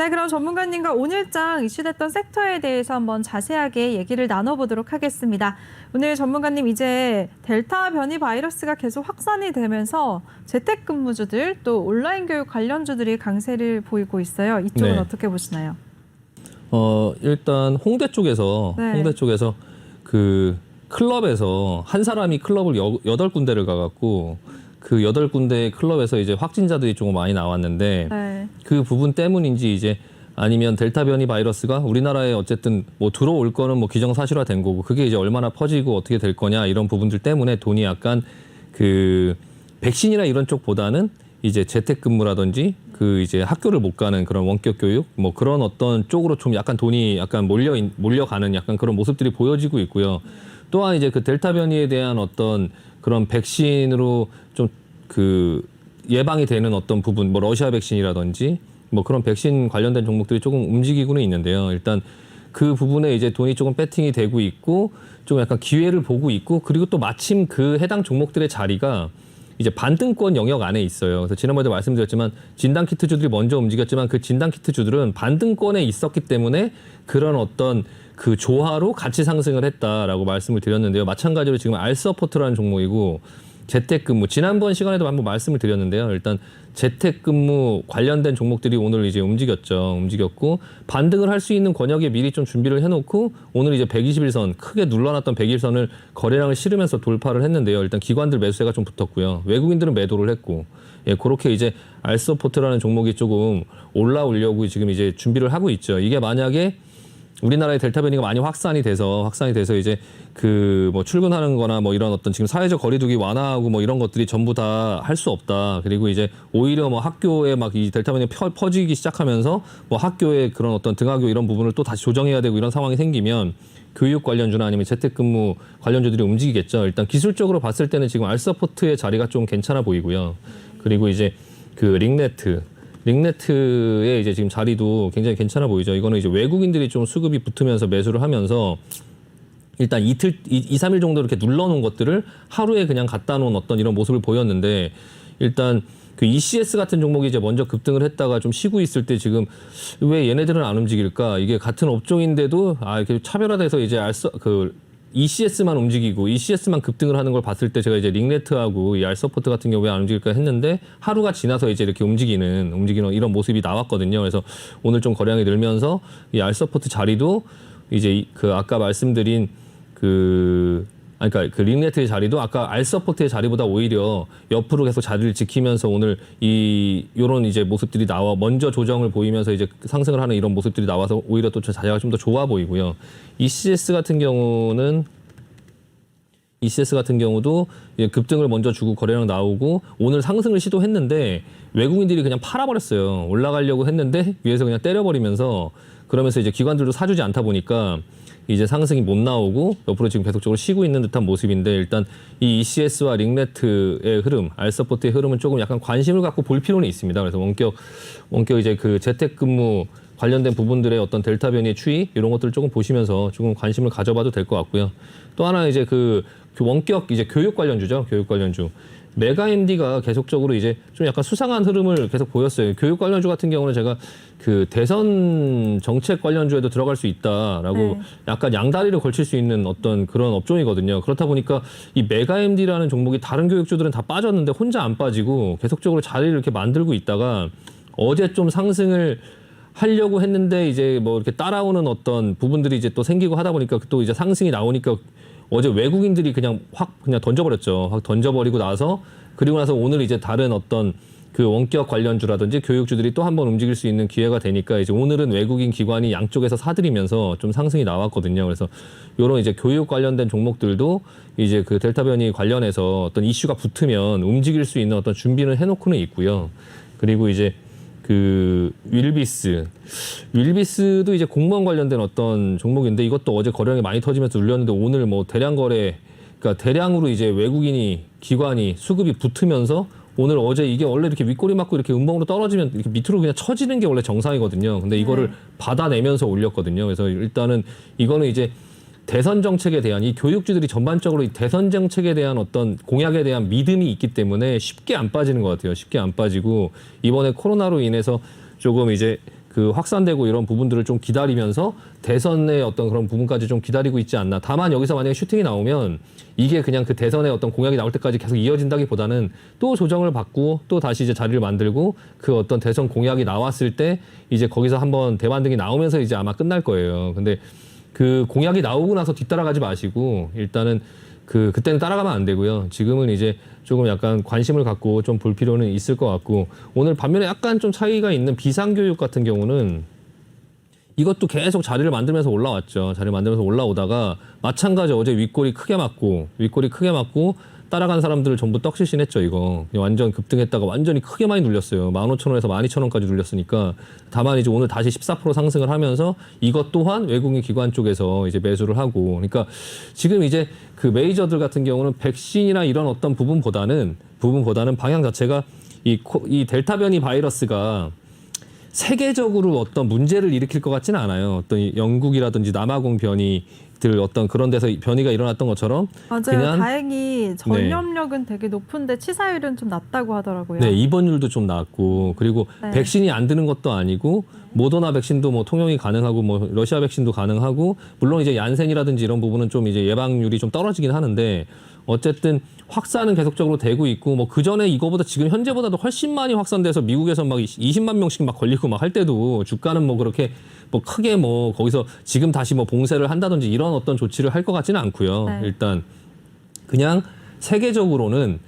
네, 그럼 전문가님과 오늘장 이슈됐던 섹터에 대해서 한번 자세하게 얘기를 나눠보도록 하겠습니다. 오늘 전문가님, 이제 델타 변이 바이러스가 계속 확산이 되면서 재택근무주들 또 온라인 교육 관련주들이 강세를 보이고 있어요. 이쪽은 네. 어떻게 보시나요? 일단 홍대 쪽에서 그 클럽에서 한 사람이 클럽을 8군데를 가갖고 그 8군데 클럽에서 이제 확진자들이 조금 많이 나왔는데 네. 그 부분 때문인지 이제 아니면 델타 변이 바이러스가 우리나라에 어쨌든 뭐 들어올 거는 뭐 기정사실화된 거고 그게 이제 얼마나 퍼지고 어떻게 될 거냐 이런 부분들 때문에 돈이 약간 그 백신이나 이런 쪽보다는 이제 재택근무라든지 그 이제 학교를 못 가는 그런 원격 교육 뭐 그런 어떤 쪽으로 좀 약간 돈이 약간 몰려가는 약간 그런 모습들이 보여지고 있고요. 또한 이제 그 델타 변이에 대한 어떤 그런 백신으로 좀 그 예방이 되는 어떤 부분, 뭐 러시아 백신이라든지 뭐 그런 백신 관련된 종목들이 조금 움직이고는 있는데요. 일단 그 부분에 이제 돈이 조금 배팅이 되고 있고 좀 약간 기회를 보고 있고 그리고 또 마침 그 해당 종목들의 자리가 이제 반등권 영역 안에 있어요. 그래서 지난번에도 말씀드렸지만 진단키트주들이 먼저 움직였지만 그 진단키트주들은 반등권에 있었기 때문에 그런 어떤 그 조화로 같이 상승을 했다라고 말씀을 드렸는데요. 마찬가지로 지금 알서포트라는 종목이고 재택근무 지난번 시간에도 한번 말씀을 드렸는데요. 일단 재택근무 관련된 종목들이 오늘 이제 움직였고 반등을 할 수 있는 권역에 미리 좀 준비를 해놓고 오늘 이제 121선 크게 눌러놨던 101선을 거래량을 실으면서 돌파를 했는데요. 일단 기관들 매수세가 좀 붙었고요. 외국인들은 매도를 했고 예, 그렇게 이제 알서포트라는 종목이 조금 올라오려고 지금 이제 준비를 하고 있죠. 이게 만약에 우리나라의 델타 변이가 많이 확산이 돼서 이제 그 뭐 출근하는 거나 뭐 이런 어떤 지금 사회적 거리두기 완화하고 뭐 이런 것들이 전부 다 할 수 없다. 그리고 이제 오히려 뭐 학교에 막 이 델타 변이가 퍼지기 시작하면서 뭐 학교의 그런 어떤 등하교 이런 부분을 또 다시 조정해야 되고 이런 상황이 생기면 교육 관련주나 아니면 재택근무 관련주들이 움직이겠죠. 일단 기술적으로 봤을 때는 지금 알서포트의 자리가 좀 괜찮아 보이고요. 그리고 이제 그 링네트의 이제 지금 자리도 굉장히 괜찮아 보이죠. 이거는 이제 외국인들이 좀 수급이 붙으면서 매수를 하면서 일단 2, 3일 정도 이렇게 눌러놓은 것들을 하루에 그냥 갖다 놓은 어떤 이런 모습을 보였는데 일단 그 ECS 같은 종목이 이제 먼저 급등을 했다가 좀 쉬고 있을 때 지금 왜 얘네들은 안 움직일까? 이게 같은 업종인데도 이렇게 차별화돼서 이제 ECS만 움직이고 ECS만 급등을 하는 걸 봤을 때 제가 이제 링네트하고 이 알서포트 같은 경우에 안 움직일까 했는데 하루가 지나서 이제 이렇게 움직이는 이런 모습이 나왔거든요. 그래서 오늘 좀 거래량이 늘면서 이 알서포트 자리도 이제 그 아까 말씀드린 그러니까 그 링네트의 자리도 아까 알서포트의 자리보다 오히려 옆으로 계속 자리를 지키면서 오늘 요런 이제 모습들이 나와 먼저 조정을 보이면서 이제 상승을 하는 이런 모습들이 나와서 오히려 또 자리가 좀 더 좋아 보이고요. ECS 같은 경우도 급등을 먼저 주고 거래량 나오고 오늘 상승을 시도했는데 외국인들이 그냥 팔아버렸어요. 올라가려고 했는데 위에서 그냥 때려버리면서 그러면서 이제 기관들도 사주지 않다 보니까 이제 상승이 못 나오고 옆으로 지금 계속적으로 쉬고 있는 듯한 모습인데 일단 이 ECS와 링네트의 흐름, 알서포트의 흐름은 조금 약간 관심을 갖고 볼 필요는 있습니다. 그래서 원격 이제 그 재택근무 관련된 부분들의 어떤 델타 변이의 추이 이런 것들을 조금 보시면서 조금 관심을 가져봐도 될 것 같고요. 또 하나 이제 그 원격 이제 교육 관련주죠. 교육 관련주. 메가MD가 계속적으로 이제 좀 약간 수상한 흐름을 계속 보였어요. 교육 관련주 같은 경우는 제가 그 대선 정책 관련주에도 들어갈 수 있다라고 약간 양다리를 걸칠 수 있는 어떤 그런 업종이거든요. 그렇다 보니까 이 메가MD라는 종목이 다른 교육주들은 다 빠졌는데 혼자 안 빠지고 계속적으로 자리를 이렇게 만들고 있다가 어제 좀 상승을 하려고 했는데 이제 뭐 이렇게 따라오는 어떤 부분들이 이제 또 생기고 하다 보니까 또 이제 상승이 나오니까 어제 외국인들이 그냥 던져버렸죠. 확 던져버리고 나서 그리고 나서 오늘 이제 다른 어떤 그 원격 관련주라든지 교육주들이 또 한 번 움직일 수 있는 기회가 되니까 이제 오늘은 외국인 기관이 양쪽에서 사들이면서 좀 상승이 나왔거든요. 그래서 이런 이제 교육 관련된 종목들도 이제 그 델타 변이 관련해서 어떤 이슈가 붙으면 움직일 수 있는 어떤 준비를 해놓고는 있고요. 그리고 이제 그 윌비스도 이제 공무원 관련된 어떤 종목인데 이것도 어제 거래량이 많이 터지면서 눌렸는데 오늘 뭐 대량 거래, 그러니까 대량으로 이제 외국인이 기관이 수급이 붙으면서 오늘 어제 이게 원래 이렇게 윗꼬리 맞고 이렇게 음봉으로 떨어지면 이렇게 밑으로 그냥 쳐지는 게 원래 정상이거든요. 근데 이거를 받아내면서 올렸거든요. 그래서 일단은 이거는 이제 대선 정책에 대한 이 교육주들이 전반적으로 이 대선 정책에 대한 어떤 공약에 대한 믿음이 있기 때문에 쉽게 안 빠지는 것 같아요. 쉽게 안 빠지고 이번에 코로나로 인해서 조금 이제 그 확산되고 이런 부분들을 좀 기다리면서 대선의 어떤 그런 부분까지 좀 기다리고 있지 않나. 다만 여기서 만약에 슈팅이 나오면 이게 그냥 그 대선의 어떤 공약이 나올 때까지 계속 이어진다기보다는 또 조정을 받고 또 다시 이제 자리를 만들고 그 어떤 대선 공약이 나왔을 때 이제 거기서 한번 대반등이 나오면서 이제 아마 끝날 거예요. 근데 그 공약이 나오고 나서 뒤따라가지 마시고 일단은 그때는 따라가면 안 되고요. 지금은 이제 조금 약간 관심을 갖고 좀 볼 필요는 있을 것 같고 오늘 반면에 약간 좀 차이가 있는 비상교육 같은 경우는 이것도 계속 자리를 만들면서 올라왔죠. 자리를 만들면서 올라오다가 마찬가지 어제 윗골이 크게 맞고 따라간 사람들을 전부 떡실신했죠. 이거 완전 급등했다가 완전히 크게 많이 눌렸어요. 15,000원에서 12,000원까지 눌렸으니까 다만 이제 오늘 다시 14% 상승을 하면서 이것 또한 외국인 기관 쪽에서 이제 매수를 하고 그러니까 지금 이제 그 메이저들 같은 경우는 백신이나 이런 어떤 부분보다는 방향 자체가 이 델타 변이 바이러스가 세계적으로 어떤 문제를 일으킬 것 같지는 않아요. 어떤 영국이라든지 남아공 변이들 어떤 그런 데서 변이가 일어났던 것처럼 맞아요. 그냥 다행히 전염력은 되게 높은데 치사율은 좀 낮다고 하더라고요. 네, 입원율도 좀 낮고 그리고 네. 백신이 안 드는 것도 아니고 모더나 백신도 뭐 통용이 가능하고 뭐 러시아 백신도 가능하고 물론 이제 얀센이라든지 이런 부분은 좀 이제 예방률이 좀 떨어지긴 하는데 어쨌든 확산은 계속적으로 되고 있고 뭐 그 전에 이거보다 지금 현재보다도 훨씬 많이 확산돼서 미국에서 막 20만 명씩 막 걸리고 막 할 때도 주가는 뭐 그렇게 뭐 크게 뭐 거기서 지금 다시 뭐 봉쇄를 한다든지 이런 어떤 조치를 할 것 같지는 않고요. 네. 일단 그냥 세계적으로는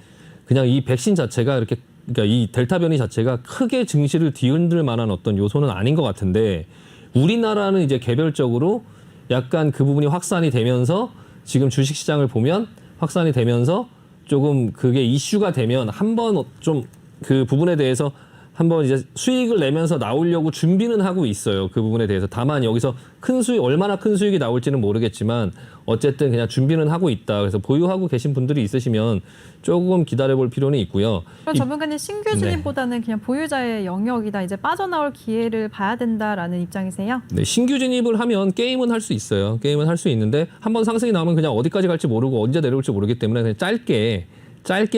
그냥 이 백신 자체가 이렇게 그러니까 이 델타 변이 자체가 크게 증시를 뒤흔들 만한 어떤 요소는 아닌 것 같은데 우리나라는 이제 개별적으로 약간 그 부분이 확산이 되면서 지금 주식 시장을 보면 확산이 되면서 조금 그게 이슈가 되면 한번 좀 그 부분에 대해서 한번 이제 수익을 내면서 나오려고 준비는 하고 있어요. 그 부분에 대해서. 다만 여기서 큰 수익, 얼마나 큰 수익이 나올지는 모르겠지만 어쨌든 그냥 준비는 하고 있다. 그래서 보유하고 계신 분들이 있으시면 조금 기다려볼 필요는 있고요. 그럼 전문가님 신규 진입보다는 그냥 보유자의 영역이다. 이제 빠져나올 기회를 봐야 된다라는 입장이세요? 네, 신규 진입을 하면 게임은 할 수 있어요. 게임은 할 수 있는데 한번 상승이 나오면 그냥 어디까지 갈지 모르고 언제 내려올지 모르기 때문에 그냥 짧게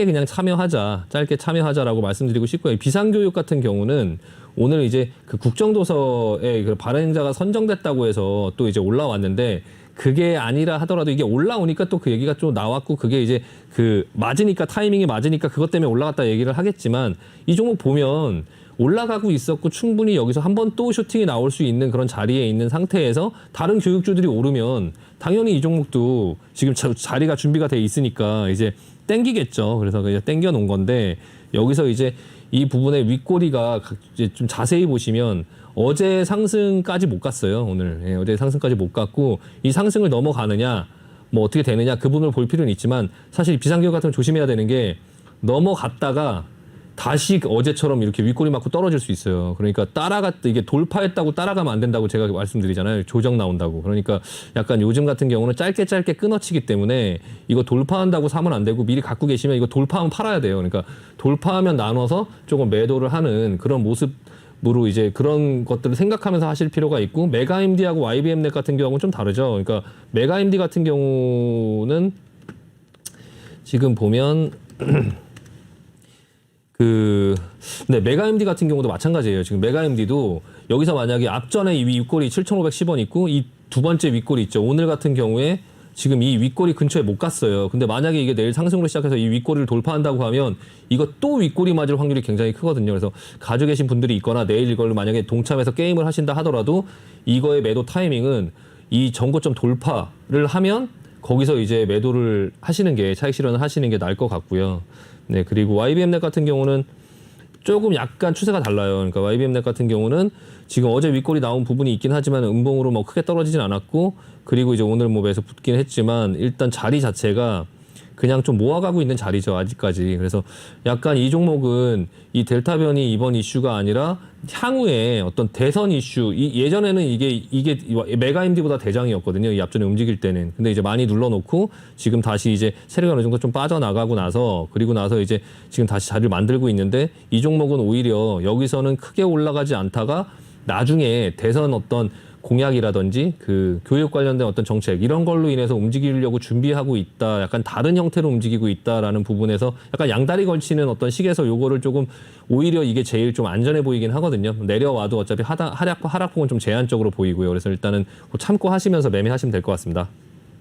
그냥 짧게 참여하자라고 말씀드리고 싶고요. 비상교육 같은 경우는 오늘 이제 그 국정도서에 그 발행자가 선정됐다고 해서 또 이제 올라왔는데 그게 아니라 하더라도 이게 올라오니까 또 그 얘기가 좀 나왔고 그게 이제 그 맞으니까 타이밍이 맞으니까 그것 때문에 올라갔다 얘기를 하겠지만 이 종목 보면 올라가고 있었고 충분히 여기서 한번 또 슈팅이 나올 수 있는 그런 자리에 있는 상태에서 다른 교육주들이 오르면 당연히 이 종목도 지금 자리가 준비가 돼 있으니까 이제 땡기겠죠. 그래서 그냥 땡겨 놓은 건데 여기서 이제 이 부분의 윗꼬리가 이제 좀 자세히 보시면 어제 상승까지 못 갔어요. 오늘 어제 상승까지 못 갔고 이 상승을 넘어가느냐 뭐 어떻게 되느냐 그 부분을 볼 필요는 있지만 사실 비상기업 같은 건 조심해야 되는 게 넘어갔다가 다시 어제처럼 이렇게 윗꼬리 맞고 떨어질 수 있어요. 그러니까 이게 돌파했다고 따라가면 안 된다고 제가 말씀드리잖아요. 조정 나온다고. 그러니까 약간 요즘 같은 경우는 짧게 끊어치기 때문에 이거 돌파한다고 사면 안 되고 미리 갖고 계시면 이거 돌파하면 팔아야 돼요. 그러니까 돌파하면 나눠서 조금 매도를 하는 그런 모습으로 이제 그런 것들을 생각하면서 하실 필요가 있고 메가임디하고 YBM넷 같은 경우는 좀 다르죠. 그러니까 메가임디 같은 경우는 지금 보면 메가임디 같은 경우도 마찬가지예요. 지금 메가임디도 여기서 만약에 앞전에 이 윗골이 7,510원 있고 이 두 번째 윗골이 있죠. 오늘 같은 경우에 지금 이 윗골이 근처에 못 갔어요. 근데 만약에 이게 내일 상승으로 시작해서 이 윗골을 돌파한다고 하면 이거 또 윗골이 맞을 확률이 굉장히 크거든요. 그래서 가지고 계신 분들이 있거나 내일 이걸 만약에 동참해서 게임을 하신다 하더라도 이거의 매도 타이밍은 이 전고점 돌파를 하면 거기서 이제 매도를 하시는 게 차익 실현을 하시는 게 나을 것 같고요. 네, 그리고 YBM넷 같은 경우는 조금 약간 추세가 달라요. 그러니까 YBM넷 같은 경우는 지금 어제 윗골이 나온 부분이 있긴 하지만 음봉으로 뭐 크게 떨어지진 않았고 그리고 이제 오늘 뭐 매수 붙긴 했지만 일단 자리 자체가 그냥 좀 모아가고 있는 자리죠, 아직까지. 그래서 약간 이 종목은 이 델타 변이 이번 이슈가 아니라 향후에 어떤 대선 이슈, 예전에는 이게 메가임디보다 대장이었거든요. 이 앞전에 움직일 때는. 근데 이제 많이 눌러놓고 지금 다시 이제 세력이 어느 정도 좀 빠져나가고 나서 그리고 나서 이제 지금 다시 자리를 만들고 있는데 이 종목은 오히려 여기서는 크게 올라가지 않다가 나중에 대선 어떤 공약이라든지 그 교육 관련된 어떤 정책 이런 걸로 인해서 움직이려고 준비하고 있다. 약간 다른 형태로 움직이고 있다라는 부분에서 약간 양다리 걸치는 어떤 식에서 요거를 조금 오히려 이게 제일 좀 안전해 보이긴 하거든요. 내려와도 어차피 하락폭은 좀 제한적으로 보이고요. 그래서 일단은 참고 하시면서 매매하시면 될 것 같습니다.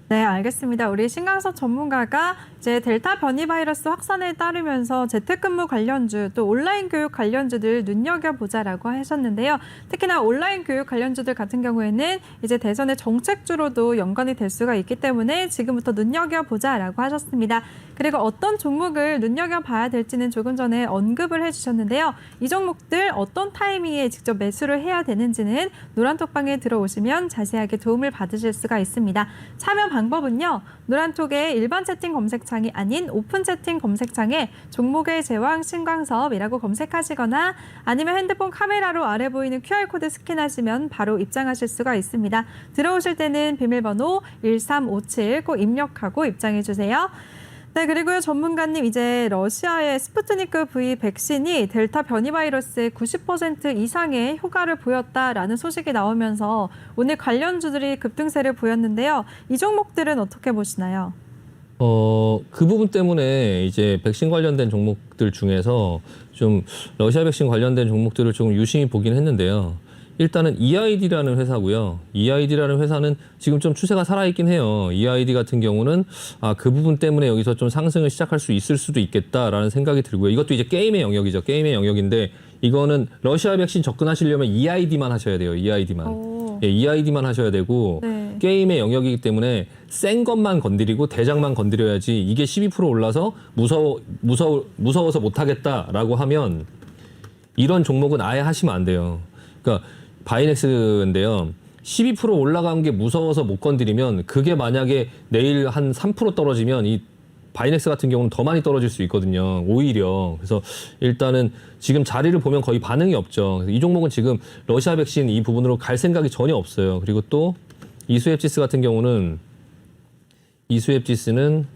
네, 알겠습니다. 우리 신강석 전문가가 이제 델타 변이 바이러스 확산에 따르면서 재택근무 관련주 또 온라인 교육 관련주들 눈여겨보자라고 하셨는데요. 특히나 온라인 교육 관련주들 같은 경우에는 이제 대선의 정책주로도 연관이 될 수가 있기 때문에 지금부터 눈여겨보자라고 하셨습니다. 그리고 어떤 종목을 눈여겨봐야 될지는 조금 전에 언급을 해주셨는데요. 이 종목들 어떤 타이밍에 직접 매수를 해야 되는지는 노란톡방에 들어오시면 자세하게 도움을 받으실 수가 있습니다. 참여 방법은요. 노란톡의 일반 채팅 검색창이 아닌 오픈 채팅 검색창에 종목의 제왕 신광섭이라고 검색하시거나 아니면 핸드폰 카메라로 아래 보이는 QR코드 스캔하시면 바로 입장하실 수가 있습니다. 들어오실 때는 비밀번호 1357 꼭 입력하고 입장해 주세요. 네, 그리고요, 전문가님, 이제 러시아의 스푸트니크 V 백신이 델타 변이 바이러스의 90% 이상의 효과를 보였다라는 소식이 나오면서 오늘 관련주들이 급등세를 보였는데요. 이 종목들은 어떻게 보시나요? 그 부분 때문에 이제 백신 관련된 종목들 중에서 좀 러시아 백신 관련된 종목들을 좀 유심히 보긴 했는데요. 일단은 EID라는 회사고요. EID라는 회사는 지금 좀 추세가 살아있긴 해요. EID 같은 경우는 그 부분 때문에 여기서 좀 상승을 시작할 수 있을 수도 있겠다라는 생각이 들고요. 이것도 이제 게임의 영역이죠. 게임의 영역인데 이거는 러시아 백신 접근하시려면 EID만 하셔야 돼요. EID만. 예, EID만 하셔야 되고 네. 게임의 영역이기 때문에 센 것만 건드리고 대장만 건드려야지 이게 12% 올라서 무서워서 못하겠다라고 하면 이런 종목은 아예 하시면 안 돼요. 그러니까 바이넥스인데요. 12% 올라간 게 무서워서 못 건드리면 그게 만약에 내일 한 3% 떨어지면 이 바이넥스 같은 경우는 더 많이 떨어질 수 있거든요. 오히려. 그래서 일단은 지금 자리를 보면 거의 반응이 없죠. 이 종목은 지금 러시아 백신 이 부분으로 갈 생각이 전혀 없어요. 그리고 또 이수앱지스 같은 경우는 이수앱지스는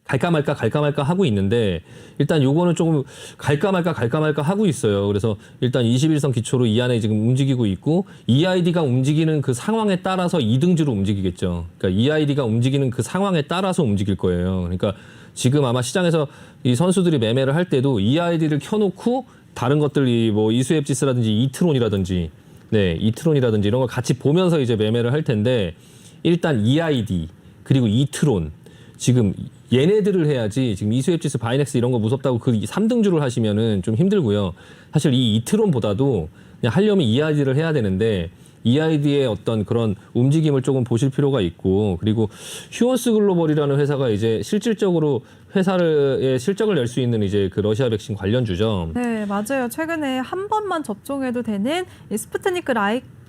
갈까 말까 하고 있는데 일단 요거는 조금 갈까 말까 하고 있어요. 그래서 일단 21선 기초로 이 안에 지금 움직이고 있고 EID가 움직이는 그 상황에 따라서 2등주로 움직이겠죠. 그러니까 EID가 움직이는 그 상황에 따라서 움직일 거예요. 그러니까 지금 아마 시장에서 이 선수들이 매매를 할 때도 EID를 켜놓고 다른 것들이 뭐 이수앱지스라든지 이트론이라든지 이트론이라든지 이런 걸 같이 보면서 이제 매매를 할 텐데 일단 EID 그리고 이트론 지금 얘네들을 해야지 지금 이수앱지스 바이넥스 이런 거 무섭다고 그 3등주를 하시면은 좀 힘들고요. 사실 이 이트론보다도 그냥 하려면 EID를 해야 되는데 EID의 어떤 그런 움직임을 조금 보실 필요가 있고 그리고 휴원스 글로벌이라는 회사가 이제 실질적으로 회사의 실적을 낼 수 있는 이제 그 러시아 백신 관련주죠. 네, 맞아요. 최근에 한 번만 접종해도 되는 이 스푸트니크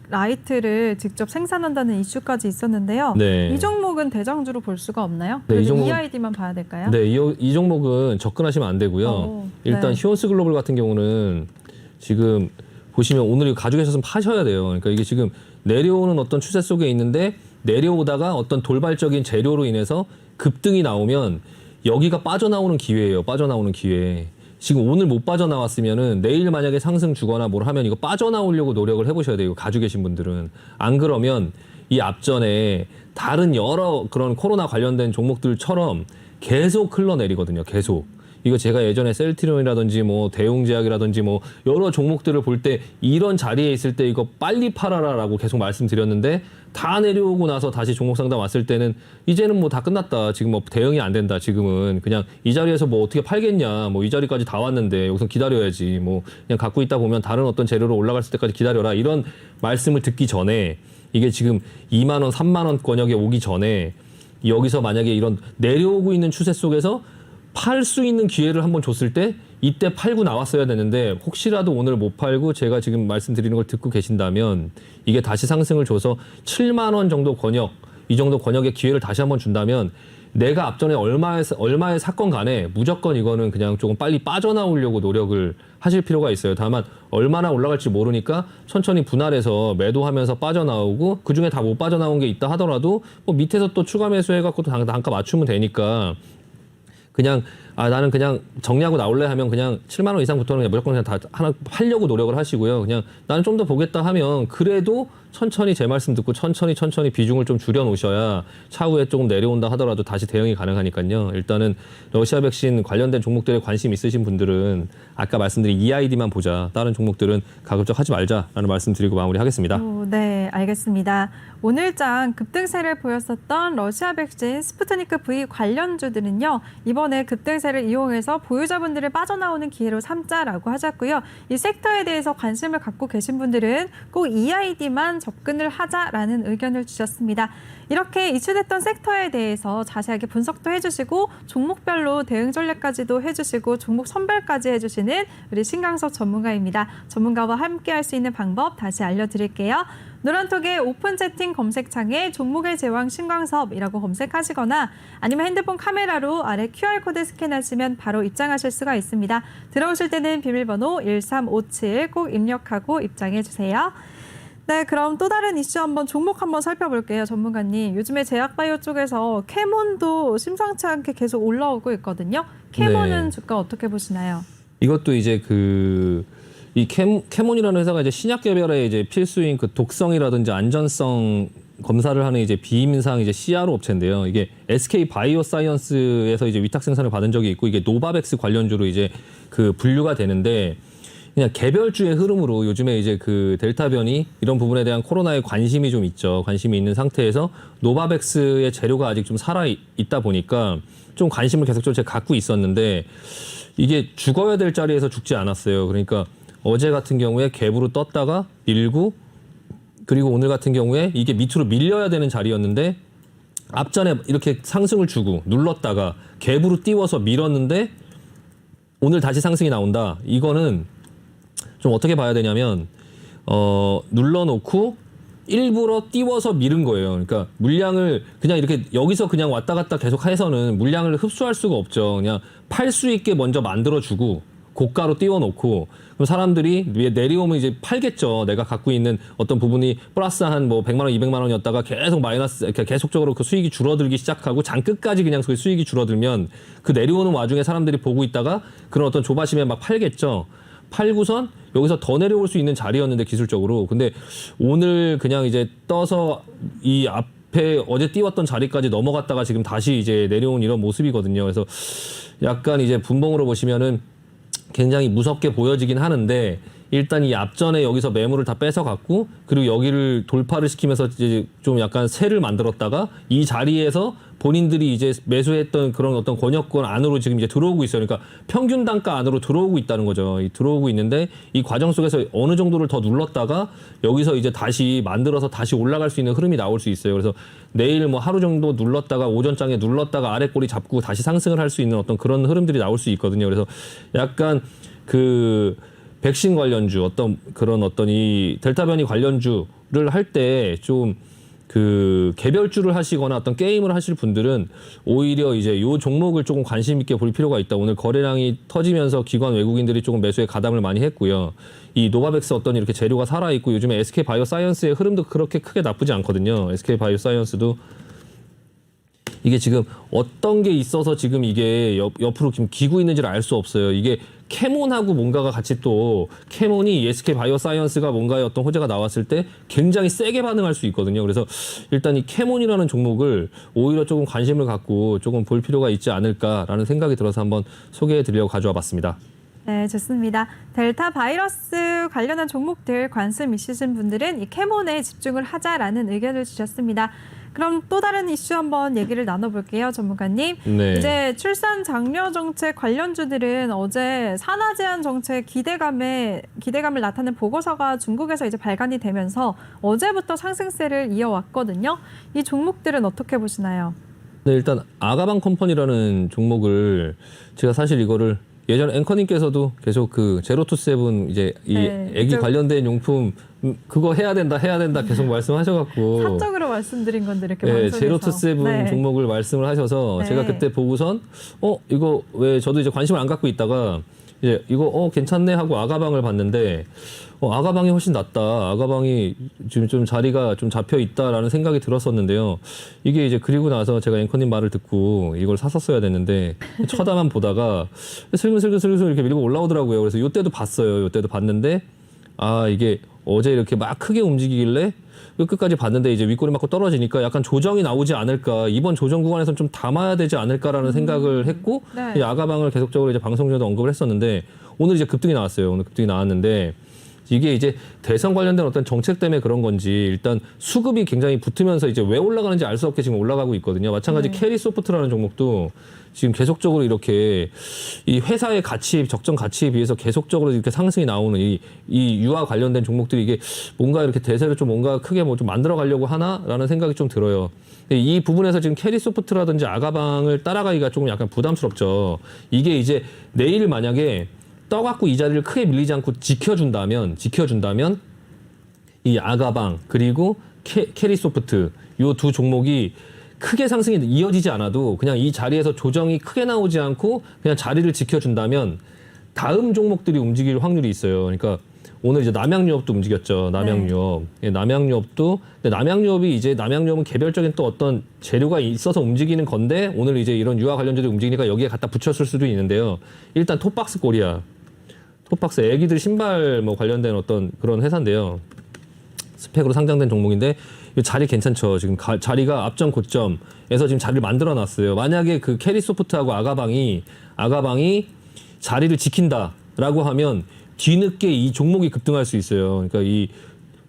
라이트를 직접 생산한다는 이슈까지 있었는데요. 네. 이 종목은 대장주로 볼 수가 없나요? 네, 이 종목은- EID만 봐야 될까요? 네, 이 종목은 접근하시면 안 되고요. 일단 네. 휴원스 글로벌 같은 경우는 지금 보시면 오늘 이거 가지고 계셨으면 파셔야 돼요. 그러니까 이게 지금 내려오는 어떤 추세 속에 있는데 내려오다가 어떤 돌발적인 재료로 인해서 급등이 나오면 여기가 빠져나오는 기회예요. 빠져나오는 기회. 지금 오늘 못 빠져나왔으면은 내일 만약에 상승 주거나 뭘 하면 이거 빠져나오려고 노력을 해보셔야 돼요. 가지고 계신 분들은. 안 그러면 이 앞전에 다른 여러 그런 코로나 관련된 종목들처럼 계속 흘러내리거든요. 계속. 이거 제가 예전에 셀트리온이라든지 뭐 대웅제약이라든지 뭐 여러 종목들을 볼 때 이런 자리에 있을 때 이거 빨리 팔아라라고 계속 말씀드렸는데 다 내려오고 나서 다시 종목 상담 왔을 때는 이제는 뭐 다 끝났다. 지금 뭐 대응이 안 된다. 지금은 그냥 이 자리에서 뭐 어떻게 팔겠냐. 뭐 이 자리까지 다 왔는데 여기서 기다려야지. 뭐 그냥 갖고 있다 보면 다른 어떤 재료로 올라갈 때까지 기다려라. 이런 말씀을 듣기 전에 이게 지금 2만 원, 3만 원 권역에 오기 전에 여기서 만약에 이런 내려오고 있는 추세 속에서 팔 수 있는 기회를 한번 줬을 때 이때 팔고 나왔어야 되는데 혹시라도 오늘 못 팔고 제가 지금 말씀드리는 걸 듣고 계신다면 이게 다시 상승을 줘서 7만 원 정도 권역 이 정도 권역의 기회를 다시 한번 준다면 내가 앞전에 얼마의 사건 간에 무조건 이거는 그냥 조금 빨리 빠져나오려고 노력을 하실 필요가 있어요. 다만 얼마나 올라갈지 모르니까 천천히 분할해서 매도하면서 빠져나오고 그중에 다 못 빠져나온 게 있다 하더라도 뭐 밑에서 또 추가 매수해갖고 또 단가 맞추면 되니까 그냥 나는 그냥 정리하고 나올래 하면 그냥 7만 원 이상부터는 그냥 무조건 그냥 다 하나 팔려고 노력을 하시고요. 그냥 나는 좀 더 보겠다 하면 그래도 천천히 제 말씀 듣고 천천히 비중을 좀 줄여 놓으셔야 차후에 조금 내려온다 하더라도 다시 대응이 가능하니까요. 일단은 러시아 백신 관련된 종목들에 관심 있으신 분들은 아까 말씀드린 EID만 보자. 다른 종목들은 가급적 하지 말자라는 말씀드리고 마무리하겠습니다. 네, 알겠습니다. 오늘장 급등세를 보였었던 러시아 백신 스푸트니크 V 관련주들은요. 이번에 급등세를 이용해서 보유자분들을 빠져나오는 기회로 삼자라고 하셨고요. 이 섹터에 대해서 관심을 갖고 계신 분들은 꼭 EID만 접근을 하자라는 의견을 주셨습니다. 이렇게 이슈됐던 섹터에 대해서 자세하게 분석도 해주시고 종목별로 대응 전략까지도 해주시고 종목 선별까지 해주시는 우리 신강석 전문가입니다. 전문가와 함께 할 수 있는 방법 다시 알려드릴게요. 노란톡의 오픈 채팅 검색창에 종목의 제왕 신광섭이라고 검색하시거나 아니면 핸드폰 카메라로 아래 QR코드 스캔하시면 바로 입장하실 수가 있습니다. 들어오실 때는 비밀번호 1357 꼭 입력하고 입장해 주세요. 네, 그럼 또 다른 이슈 종목 한번 살펴볼게요, 전문가님. 요즘에 제약바이오 쪽에서 캐몬도 심상치 않게 계속 올라오고 있거든요. 캐몬은 네. 주가 어떻게 보시나요? 이것도 이제 이 캐몬이라는 회사가 이제 신약 개발에 이제 필수인 그 독성이라든지 안전성 검사를 하는 이제 비임상 이제 CRO 업체인데요. 이게 SK 바이오사이언스에서 이제 위탁 생산을 받은 적이 있고 이게 노바백스 관련주로 이제 분류가 되는데 그냥 개별주의 흐름으로 요즘에 이제 델타 변이 이런 부분에 대한 코로나에 관심이 좀 있죠. 관심이 있는 상태에서 노바백스의 재료가 아직 좀 살아 있다 보니까 좀 관심을 계속적으로 제가 갖고 있었는데 이게 죽어야 될 자리에서 죽지 않았어요. 그러니까 어제 같은 경우에 갭으로 떴다가 밀고 그리고 오늘 같은 경우에 이게 밑으로 밀려야 되는 자리였는데 앞전에 이렇게 상승을 주고 눌렀다가 갭으로 띄워서 밀었는데 오늘 다시 상승이 나온다. 이거는 좀 어떻게 봐야 되냐면 눌러놓고 일부러 띄워서 밀은 거예요. 그러니까 물량을 그냥 이렇게 여기서 그냥 왔다 갔다 계속 해서는 물량을 흡수할 수가 없죠. 그냥 팔 수 있게 먼저 만들어주고 고가로 띄워놓고 그럼 사람들이 위에 내려오면 이제 팔겠죠. 내가 갖고 있는 어떤 부분이 플러스 한 100만 원, 200만 원이었다가 계속 마이너스, 계속적으로 그 수익이 줄어들기 시작하고 장 끝까지 그냥 그 수익이 줄어들면 그 내려오는 와중에 사람들이 보고 있다가 그런 어떤 조바심에 막 팔겠죠. 팔고선 여기서 더 내려올 수 있는 자리였는데 기술적으로. 근데 오늘 그냥 이제 떠서 이 앞에 어제 띄웠던 자리까지 넘어갔다가 지금 다시 이제 내려온 이런 모습이거든요. 그래서 약간 이제 분봉으로 보시면은 굉장히 무섭게 보여지긴 하는데 일단 이 앞전에 여기서 매물을 다 뺏어갔고 그리고 여기를 돌파를 시키면서 이제 좀 약간 새를 만들었다가 이 자리에서 본인들이 이제 매수했던 그런 어떤 권역권 안으로 지금 이제 들어오고 있어요. 그러니까 평균 단가 안으로 들어오고 있다는 거죠. 들어오고 있는데 이 과정 속에서 어느 정도를 더 눌렀다가 여기서 이제 다시 만들어서 다시 올라갈 수 있는 흐름이 나올 수 있어요. 그래서 내일 하루 정도 눌렀다가 오전장에 눌렀다가 아래 꼬리 잡고 다시 상승을 할 수 있는 어떤 그런 흐름들이 나올 수 있거든요. 그래서 약간 백신 관련주 어떤 이 델타 변이 관련주를 할 때 좀 개별주를 하시거나 어떤 게임을 하실 분들은 오히려 이제 요 종목을 조금 관심 있게 볼 필요가 있다. 오늘 거래량이 터지면서 기관 외국인들이 조금 매수에 가담을 많이 했고요. 이 노바백스 어떤 이렇게 재료가 살아 있고 요즘에 SK 바이오사이언스의 흐름도 그렇게 크게 나쁘지 않거든요. SK 바이오사이언스도 이게 지금 어떤 게 있어서 지금 이게 옆으로 지금 기고 있는지를 알 수 없어요. 이게 캐몬하고 뭔가가 같이 또 캐몬이 SK 바이오사이언스가 뭔가의 어떤 호재가 나왔을 때 굉장히 세게 반응할 수 있거든요. 그래서 일단 이 캐몬이라는 종목을 오히려 조금 관심을 갖고 조금 볼 필요가 있지 않을까라는 생각이 들어서 한번 소개해 드리려고 가져와 봤습니다. 네, 좋습니다. 델타 바이러스 관련한 종목들 관심 있으신 분들은 이 캐몬에 집중을 하자라는 의견을 주셨습니다. 그럼 또 다른 이슈 한번 얘기를 나눠볼게요, 전문가님. 네. 이제 출산 장려 정책 관련주들은 어제 산하 제한 정책 기대감을 나타낸 보고서가 중국에서 이제 발간이 되면서 어제부터 상승세를 이어왔거든요. 이 종목들은 어떻게 보시나요? 네, 일단 아가방 컴퍼니라는 종목을 제가 사실 이거를 예전에 앵커님께서도 계속 제로투세븐 이제 이 애기 관련된 용품 그거 해야 된다 계속 말씀하셔갖고 사적으로 말씀드린 건데 이렇게 네, 방송에서 제로투세븐 종목을 말씀을 하셔서 제가 그때 보고선 이거 왜 저도 이제 관심을 안 갖고 있다가 이제 이거 괜찮네 하고 아가방을 봤는데 아가방이 훨씬 낫다. 아가방이 지금 좀 자리가 좀 잡혀 있다라는 생각이 들었었는데요. 이게 이제 그리고 나서 제가 앵커님 말을 듣고 이걸 샀었어야 됐는데 쳐다만 보다가 슬슬슬슬 이렇게 밀고 올라오더라고요. 그래서 이때도 봤어요. 이때도 봤는데 이게 어제 이렇게 막 크게 움직이길래 끝까지 봤는데 이제 윗꼬리 맞고 떨어지니까 약간 조정이 나오지 않을까, 이번 조정 구간에서는 좀 담아야 되지 않을까라는 생각을 했고 네. 이 아가방을 계속적으로 이제 방송 중에도 언급을 했었는데 오늘 이제 급등이 나왔어요. 오늘 급등이 나왔는데 이게 이제 대선 관련된 어떤 정책 때문에 그런 건지 일단 수급이 굉장히 붙으면서 이제 왜 올라가는지 알 수 없게 지금 올라가고 있거든요. 마찬가지 캐리소프트라는 종목도 지금 계속적으로 이렇게 이 회사의 가치, 적정 가치에 비해서 계속적으로 이렇게 상승이 나오는 이 유아 관련된 종목들이 이게 뭔가 이렇게 대세를 좀 뭔가 크게 뭐 좀 만들어 가려고 하나라는 생각이 좀 들어요. 이 부분에서 지금 캐리소프트라든지 아가방을 따라가기가 조금 약간 부담스럽죠. 이게 이제 내일 만약에 떠갖고 이 자리를 크게 밀리지 않고 지켜준다면 이 아가방 그리고 캐리소프트 요 두 종목이 크게 상승이 이어지지 않아도 그냥 이 자리에서 조정이 크게 나오지 않고 그냥 자리를 지켜준다면 다음 종목들이 움직일 확률이 있어요. 그러니까 오늘 이제 남양유업도 움직였죠. 남양유업. 네. 남양유업도 근데 남양유업은 개별적인 또 어떤 재료가 있어서 움직이는 건데 오늘 이제 이런 유아 관련주들이 움직이니까 여기에 갖다 붙였을 수도 있는데요. 일단 톱박스 코리아. 톱박스 애기들 신발 뭐 관련된 어떤 그런 회사인데요. 스펙으로 상장된 종목인데 자리 괜찮죠. 지금 자리가 앞전 고점에서 지금 자리를 만들어 놨어요. 만약에 그 캐리소프트하고 아가방이 자리를 지킨다라고 하면 뒤늦게 이 종목이 급등할 수 있어요. 그러니까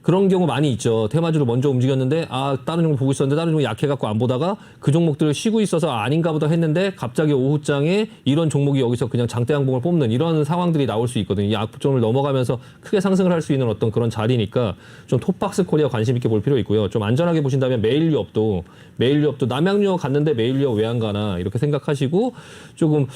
그런 경우 많이 있죠. 테마주로 먼저 움직였는데 다른 종목 보고 있었는데 다른 종목 약해갖고 안 보다가 그 종목들을 쉬고 있어서 아닌가 보다 했는데 갑자기 오후장에 이런 종목이 여기서 그냥 장대양봉을 뽑는 이런 상황들이 나올 수 있거든요. 이 악종을 넘어가면서 크게 상승을 할 수 있는 어떤 그런 자리니까 좀 톱박스 코리아 관심 있게 볼 필요 있고요. 좀 안전하게 보신다면 메일유업도 남양유업 갔는데 메일유업 왜 안 가나 이렇게 생각하시고 조금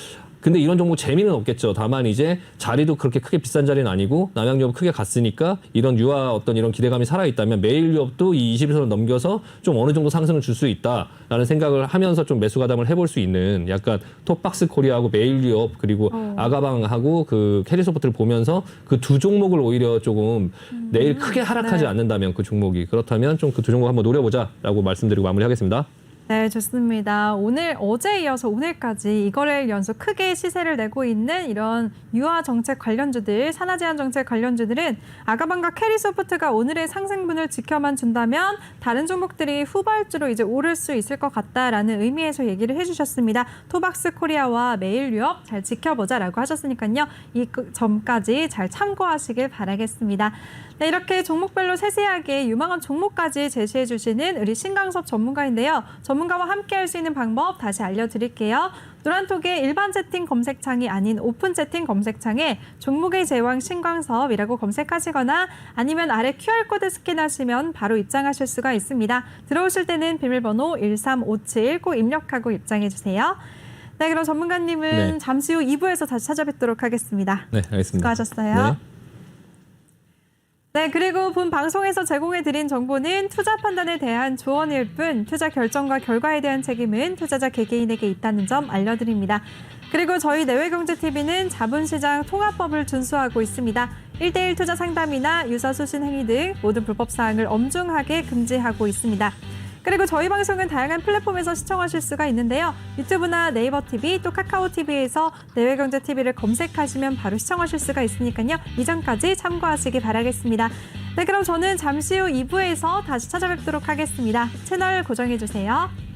근데 이런 종목 재미는 없겠죠. 다만 이제 자리도 그렇게 크게 비싼 자리는 아니고 남양유업 크게 갔으니까 이런 유아 어떤 이런 기대감이 살아있다면 메일유업도 이 21선을 넘겨서 좀 어느 정도 상승을 줄 수 있다라는 생각을 하면서 좀 매수 가담을 해볼 수 있는 약간 톱박스 코리아하고 메일유업 그리고 아가방하고 그 캐리소프트를 보면서 그 두 종목을 오히려 조금 내일 크게 하락하지 않는다면 그 종목이 그렇다면 좀 그 두 종목 한번 노려보자라고 말씀드리고 마무리하겠습니다. 네, 좋습니다. 어제 이어서 오늘까지 이거를 연속 크게 시세를 내고 있는 이런 유아 정책 관련주들, 산하 제한 정책 관련주들은 아가방과 캐리소프트가 오늘의 상승분을 지켜만 준다면 다른 종목들이 후발주로 이제 오를 수 있을 것 같다라는 의미에서 얘기를 해주셨습니다. 토박스 코리아와 메일유업 잘 지켜보자라고 하셨으니까요. 이 점까지 잘 참고하시길 바라겠습니다. 네, 이렇게 종목별로 세세하게 유망한 종목까지 제시해 주시는 우리 신강섭 전문가인데요. 전문가와 함께 할 수 있는 방법 다시 알려드릴게요. 노란톡의 일반 채팅 검색창이 아닌 오픈 채팅 검색창에 종목의 제왕 신광섭이라고 검색하시거나 아니면 아래 QR코드 스캔하시면 바로 입장하실 수가 있습니다. 들어오실 때는 비밀번호 1357 꼭 입력하고 입장해주세요. 네, 그럼 전문가님은 잠시 후 2부에서 다시 찾아뵙도록 하겠습니다. 네, 알겠습니다. 수고하셨어요. 네. 네, 그리고 본 방송에서 제공해드린 정보는 투자 판단에 대한 조언일 뿐 투자 결정과 결과에 대한 책임은 투자자 개개인에게 있다는 점 알려드립니다. 그리고 저희 내외경제TV는 자본시장 통합법을 준수하고 있습니다. 1:1 투자 상담이나 유사 수신 행위 등 모든 불법 사항을 엄중하게 금지하고 있습니다. 그리고 저희 방송은 다양한 플랫폼에서 시청하실 수가 있는데요. 유튜브나 네이버 TV 또 카카오 TV에서 내외경제TV를 검색하시면 바로 시청하실 수가 있으니까요. 이전까지 참고하시기 바라겠습니다. 네, 그럼 저는 잠시 후 2부에서 다시 찾아뵙도록 하겠습니다. 채널 고정해주세요.